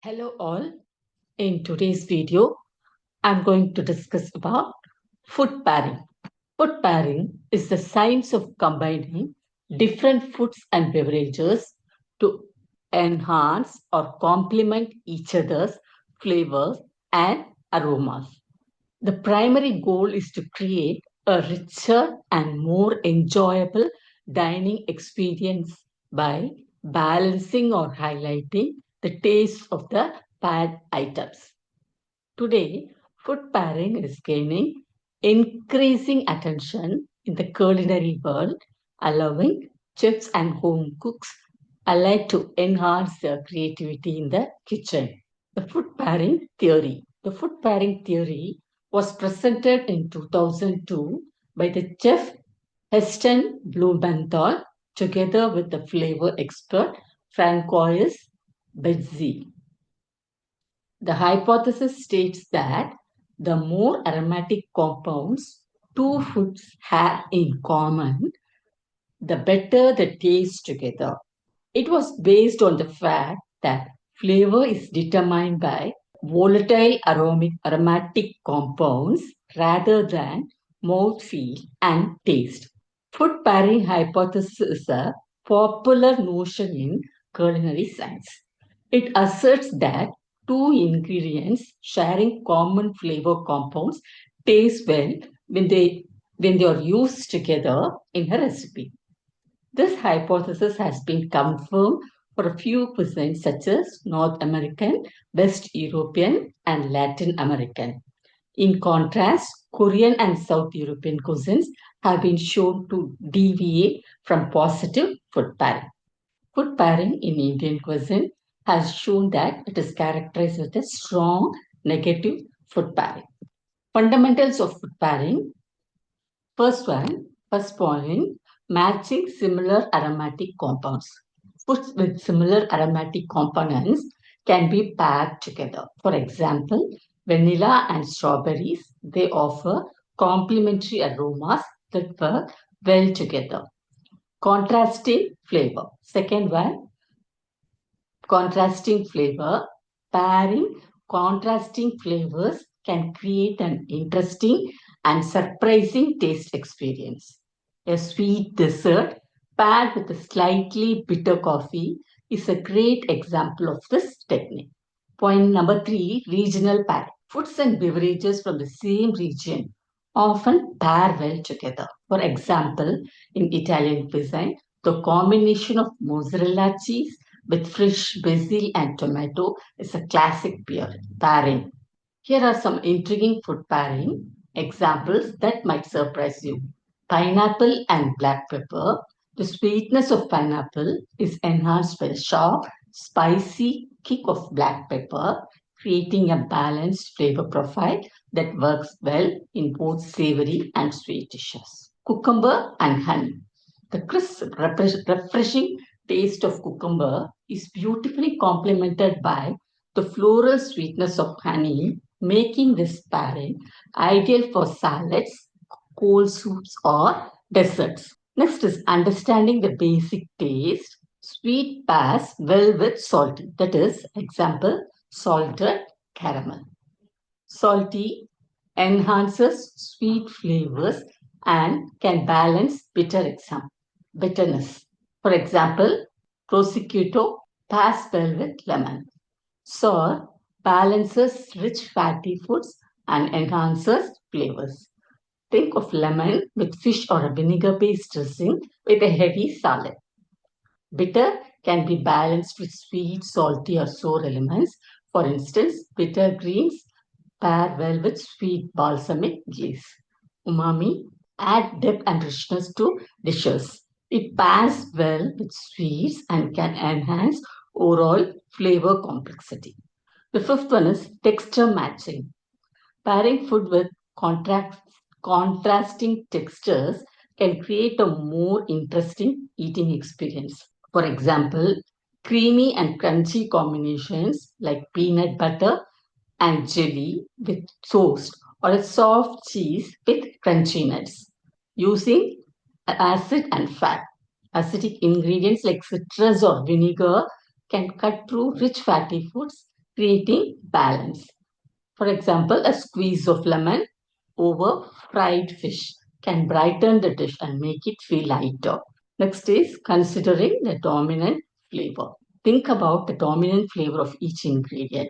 Hello all. In today's video, I'm going to discuss about food pairing. Food pairing is the science of combining different foods and beverages to enhance or complement each other's flavors and aromas. The primary goal is to create a richer and more enjoyable dining experience by balancing or highlighting the taste of the paired items. Today, food pairing is gaining increasing attention in the culinary world, allowing chefs and home cooks alike to enhance their creativity in the kitchen. The food pairing theory. The food pairing theory was presented in 2002 by the chef Heston Blumenthal together with the flavor expert Francois Bezzi. The hypothesis states that the more aromatic compounds two foods have in common, the better the taste together. It was based on the fact that flavor is determined by volatile aromatic compounds rather than mouthfeel and taste. Food pairing hypothesis is a popular notion in culinary science. It asserts that two ingredients sharing common flavor compounds taste well when they are used together in a recipe. This hypothesis has been confirmed for a few cuisines such as North American, West European, and Latin American. In contrast, Korean and South European cuisines have been shown to deviate from positive food pairing. Food pairing in Indian cuisine has shown that it is characterized with a strong negative food pairing. Fundamentals of food pairing. First point, matching similar aromatic compounds. Foods with similar aromatic components can be paired together. For example, vanilla and strawberries, they offer complementary aromas that work well together. Contrasting flavor. Second one, contrasting flavor. Pairing contrasting flavors can create an interesting and surprising taste experience. A sweet dessert paired with a slightly bitter coffee is a great example of this technique. Point number three, regional pairing. Foods and beverages from the same region often pair well together. For example, in Italian cuisine, the combination of mozzarella cheese with fresh basil and tomato is a classic pairing. Here are some intriguing food pairing examples that might surprise you. Pineapple and black pepper. The sweetness of pineapple is enhanced by a sharp, spicy kick of black pepper, creating a balanced flavor profile that works well in both savory and sweet dishes. Cucumber and honey. The crisp, refreshing taste of cucumber is beautifully complemented by the floral sweetness of honey, making this pairing ideal for salads, cold soups, or desserts. Next is understanding the basic taste. Sweet pairs well with salty. That is, example, salted caramel. Salty enhances sweet flavors and can balance bitterness. For example, prosciutto pairs well with lemon. Sour balances rich fatty foods and enhances flavors. Think of lemon with fish or a vinegar-based dressing with a heavy salad. Bitter can be balanced with sweet, salty, or sour elements. For instance, bitter greens pair well with sweet balsamic glaze. Umami add depth and richness to dishes. It pairs well with sweets and can enhance overall flavor complexity. The fifth one is texture matching. Pairing food with contrasting textures can create a more interesting eating experience. For example, creamy and crunchy combinations like peanut butter and jelly with toast or a soft cheese with crunchy nuts. Using acid and fat. Acidic ingredients like citrus or vinegar can cut through rich fatty foods, creating balance. For example, a squeeze of lemon over fried fish can brighten the dish and make it feel lighter. Next is considering the dominant flavor. Think about the dominant flavor of each ingredient.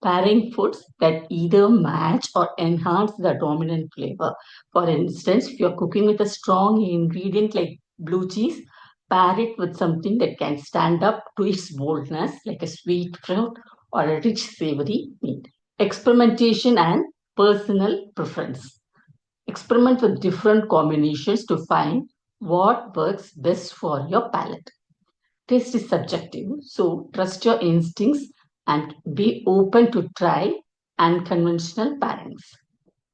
Pairing foods that either match or enhance the dominant flavor. For instance, if you're cooking with a strong ingredient like blue cheese, pair it with something that can stand up to its boldness, like a sweet fruit or a rich savory meat. Experimentation and personal preference. Experiment with different combinations to find what works best for your palate. Taste is subjective, so trust your instincts and be open to try unconventional pairings.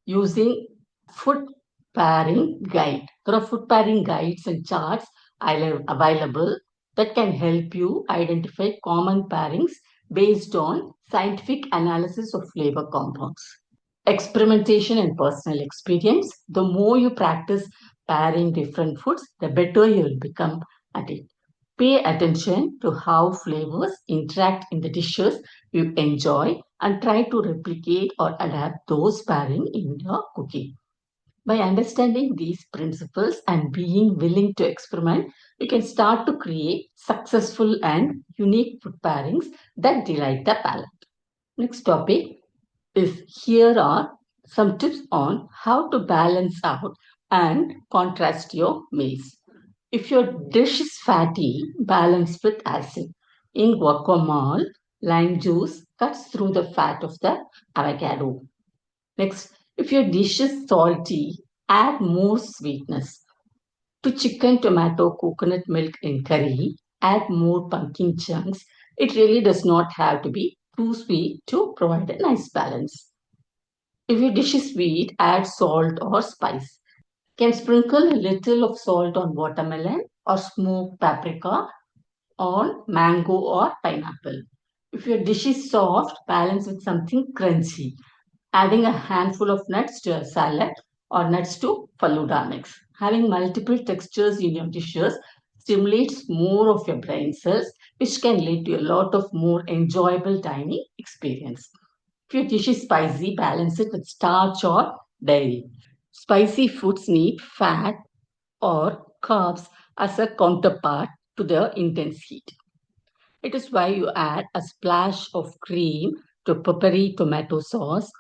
Using food pairing guide. There are food pairing guides and charts available that can help you identify common pairings based on scientific analysis of flavor compounds. Experimentation and personal experience. The more you practice pairing different foods, the better you will become at it. Pay attention to how flavors interact in the dishes you enjoy and try to replicate or adapt those pairing in your cooking. By understanding these principles and being willing to experiment, you can start to create successful and unique food pairings that delight the palate. Next topic is here are some tips on how to balance out and contrast your meals. If your dish is fatty, balance with acid. In guacamole, lime juice cuts through the fat of the avocado. Next, if your dish is salty, add more sweetness. To chicken, tomato, coconut milk in curry, add more pumpkin chunks. It really does not have to be too sweet to provide a nice balance. If your dish is sweet, add salt or spice. Can sprinkle a little of salt on watermelon or smoked paprika on mango or pineapple. If your dish is soft, balance with something crunchy, adding a handful of nuts to a salad or nuts to faluda mix. Having multiple textures in your dishes stimulates more of your brain cells, which can lead to a lot of more enjoyable dining experience. If your dish is spicy, balance it with starch or dairy. Spicy foods need fat or carbs as a counterpart to the intense heat. It is why you add a splash of cream to peppery tomato sauce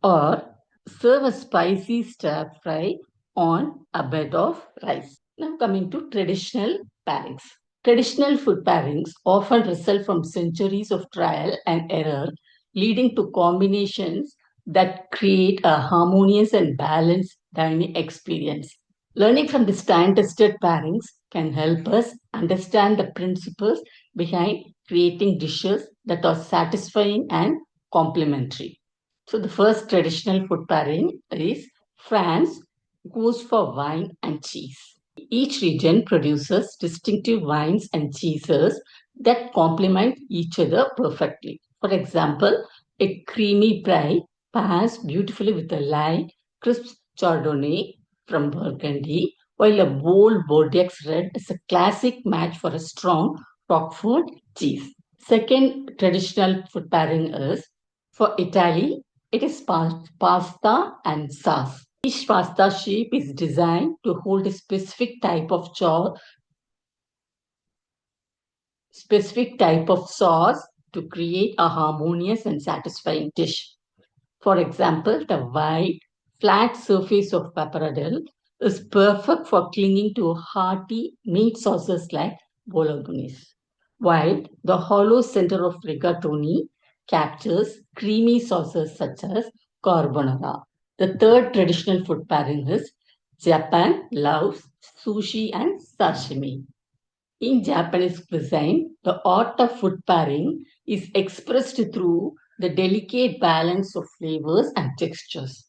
or serve a spicy stir fry on a bed of rice. Now coming to traditional pairings. Traditional food pairings often result from centuries of trial and error, leading to combinations that create a harmonious and balanced dining experience. Learning from these time-tested pairings can help us understand the principles behind creating dishes that are satisfying and complementary. So the first traditional food pairing is France goes for wine and cheese. Each region produces distinctive wines and cheeses that complement each other perfectly. For example, a creamy brie pairs beautifully with a light, crisp Chardonnay from Burgundy, while a bold Bordeaux red is a classic match for a strong Roquefort cheese. Second traditional food pairing is for Italy, it is pasta and sauce. Each pasta shape is designed to hold a specific type of sauce to create a harmonious and satisfying dish. For example, the wide, flat surface of pappardelle is perfect for clinging to hearty meat sauces like bolognese, while the hollow center of rigatoni captures creamy sauces such as carbonara. The third traditional food pairing is Japan loves sushi and sashimi. In Japanese cuisine, the art of food pairing is expressed through the delicate balance of flavors and textures.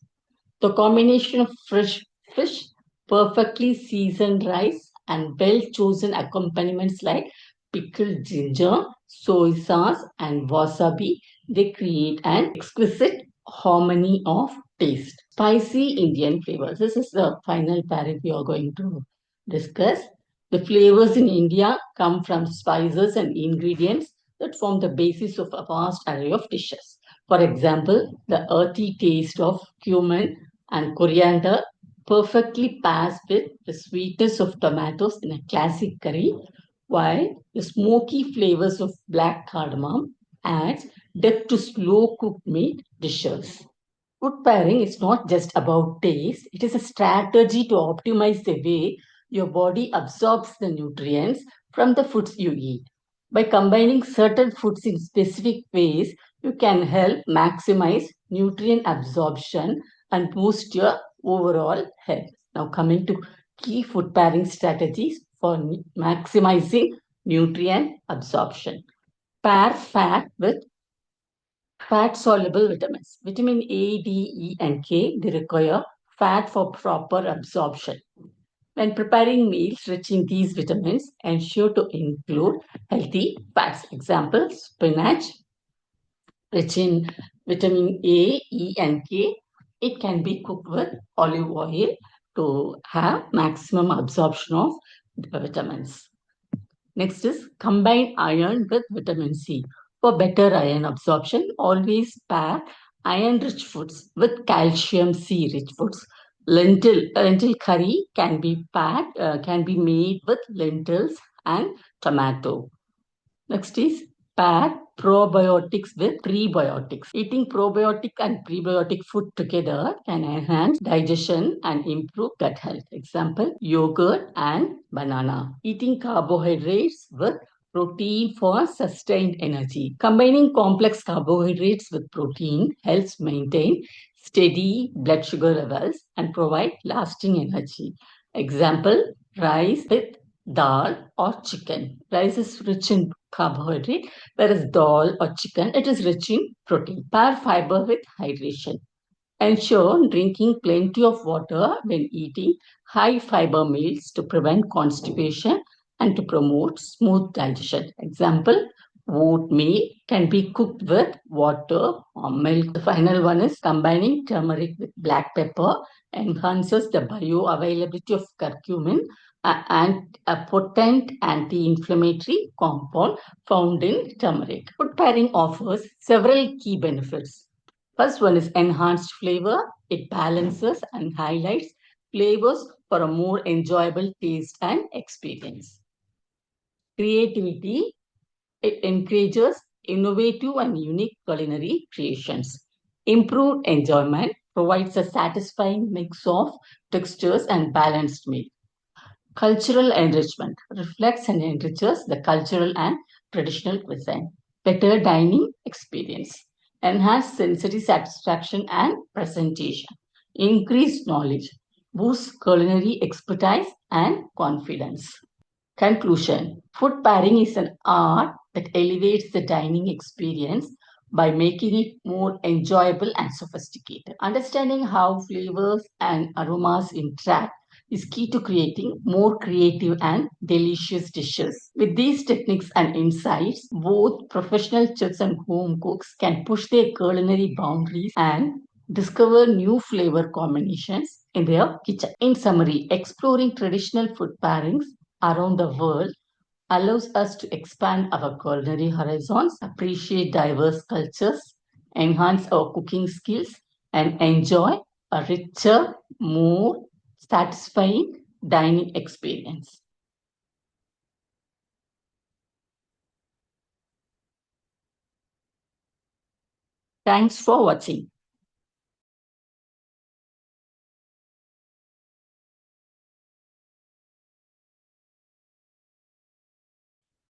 The combination of fresh fish, perfectly seasoned rice, and well chosen accompaniments like pickled ginger, soy sauce, and wasabi, they create an exquisite harmony of taste. Spicy Indian flavors. This is the final pairing we are going to discuss. The flavors in India come from spices and ingredients that form the basis of a vast array of dishes. For example, the earthy taste of cumin and coriander perfectly pairs with the sweetness of tomatoes in a classic curry, while the smoky flavors of black cardamom adds depth to slow cooked meat dishes. Food pairing is not just about taste, it is a strategy to optimize the way your body absorbs the nutrients from the foods you eat. By combining certain foods in specific ways, you can help maximize nutrient absorption and boost your overall health. Now, coming to key food pairing strategies for maximizing nutrient absorption. Pair fat with fat soluble vitamins. Vitamin A, D, E, and K, they require fat for proper absorption. When preparing meals rich in these vitamins, ensure to include healthy fats. Example, spinach, rich in vitamin A, E, and K. It can be cooked with olive oil to have maximum absorption of the vitamins. Next is combine iron with vitamin C. For better iron absorption, always pair iron-rich foods with calcium C-rich foods. Lentil curry can be made with lentils and tomato. Next is pair probiotics with prebiotics. Eating probiotic and prebiotic food together can enhance digestion and improve gut health. Example, yogurt and banana. Eating carbohydrates with protein for sustained energy. Combining complex carbohydrates with protein helps maintain steady blood sugar levels and provide lasting energy. Example, rice with dal or chicken. Rice is rich in carbohydrate, whereas dal or chicken, it is rich in protein. Pair fiber with hydration. Ensure drinking plenty of water when eating high fiber meals to prevent constipation and to promote smooth digestion. Example, oatmeal can be cooked with water or milk. The final one is combining turmeric with black pepper enhances the bioavailability of curcumin and a potent anti-inflammatory compound found in turmeric. Food pairing offers several key benefits. First one is enhanced flavor. It balances and highlights flavors for a more enjoyable taste and experience. Creativity. It encourages innovative and unique culinary creations. Improved enjoyment provides a satisfying mix of textures and balanced meal. Cultural enrichment reflects and enriches the cultural and traditional cuisine. Better dining experience. Enhanced sensory satisfaction and presentation. Increased knowledge. Boosts culinary expertise and confidence. Conclusion. Food pairing is an art that elevates the dining experience by making it more enjoyable and sophisticated. Understanding how flavors and aromas interact is key to creating more creative and delicious dishes. With these techniques and insights, both professional chefs and home cooks can push their culinary boundaries and discover new flavor combinations in their kitchen. In summary, exploring traditional food pairings around the world allows us to expand our culinary horizons, appreciate diverse cultures, enhance our cooking skills, and enjoy a richer, more satisfying dining experience. Thanks for watching.